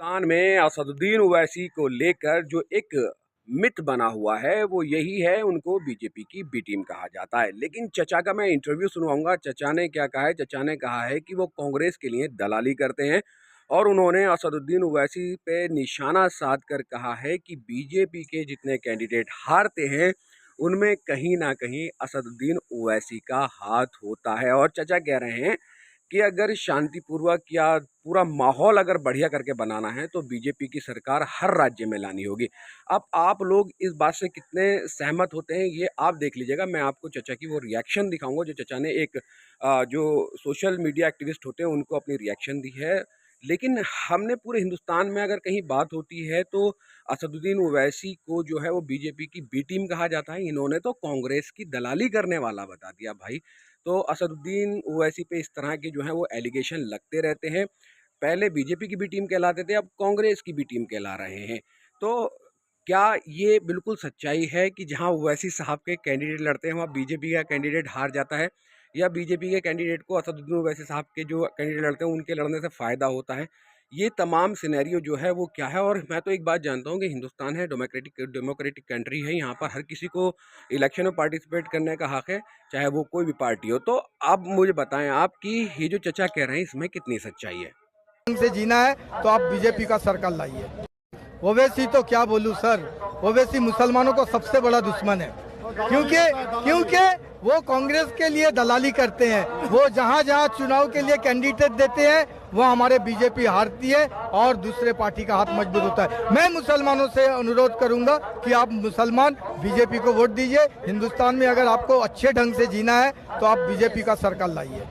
हिंदुस्तान में असदुद्दीन ओवैसी को लेकर जो एक मिथ बना हुआ है वो यही है, उनको बीजेपी की बी टीम कहा जाता है। लेकिन चचा का मैं इंटरव्यू सुनवाऊंगा। चचा ने क्या कहा है? चचा ने कहा है कि वो कांग्रेस के लिए दलाली करते हैं और उन्होंने असदुद्दीन ओवैसी पे निशाना साध कर कहा है कि बीजेपी के जितने कैंडिडेट हारते हैं उनमें कहीं ना कहीं असदुद्दीन ओवैसी का हाथ होता है। और चचा कह रहे हैं कि अगर शांतिपूर्वक या पूरा माहौल अगर बढ़िया करके बनाना है तो बीजेपी की सरकार हर राज्य में लानी होगी। अब आप लोग इस बात से कितने सहमत होते हैं ये आप देख लीजिएगा। मैं आपको चचा की वो रिएक्शन दिखाऊंगा जो चचा ने एक जो सोशल मीडिया एक्टिविस्ट होते हैं उनको अपनी रिएक्शन दी है। लेकिन हमने पूरे हिंदुस्तान में अगर कहीं बात होती है तो असदुद्दीन ओवैसी को जो है वो बीजेपी की बी टीम कहा जाता है। इन्होंने तो कांग्रेस की दलाली करने वाला बता दिया भाई। तो असदुद्दीन ओवैसी पे इस तरह के जो है वो एलिगेशन लगते रहते हैं। पहले बीजेपी की भी टीम कहलाते थे, अब कांग्रेस की भी टीम कहला रहे हैं। तो क्या ये बिल्कुल सच्चाई है कि जहां ओवैसी साहब के कैंडिडेट लड़ते हैं वहां बीजेपी का कैंडिडेट हार जाता है, या बीजेपी के कैंडिडेट को असदुद्दीन ओवैसी साहब के जो कैंडिडेट लड़ते हैं उनके लड़ने से फ़ायदा होता है? ये तमाम सिनेरियो जो है वो क्या है? और मैं तो एक बात जानता हूँ कि हिंदुस्तान है, डेमोक्रेटिक कंट्री है, यहाँ पर हर किसी को इलेक्शन में पार्टिसिपेट करने का हक है, चाहे वो कोई भी पार्टी हो। तो अब मुझे बताएं आप कि ये जो चचा कह रहे हैं इसमें कितनी सच्चाई है? से जीना है तो आप बीजेपी का सरकार लाइए। ओवैसी तो क्या बोलूं सर, ओवैसी मुसलमानों को सबसे बड़ा दुश्मन है, क्योंकि वो कांग्रेस के लिए दलाली करते हैं। वो जहां जहां चुनाव के लिए कैंडिडेट देते हैं वो हमारे बीजेपी हारती है और दूसरे पार्टी का हाथ मजबूत होता है। मैं मुसलमानों से अनुरोध करूंगा कि आप मुसलमान बीजेपी को वोट दीजिए। हिंदुस्तान में अगर आपको अच्छे ढंग से जीना है तो आप बीजेपी का सरकार लाइए।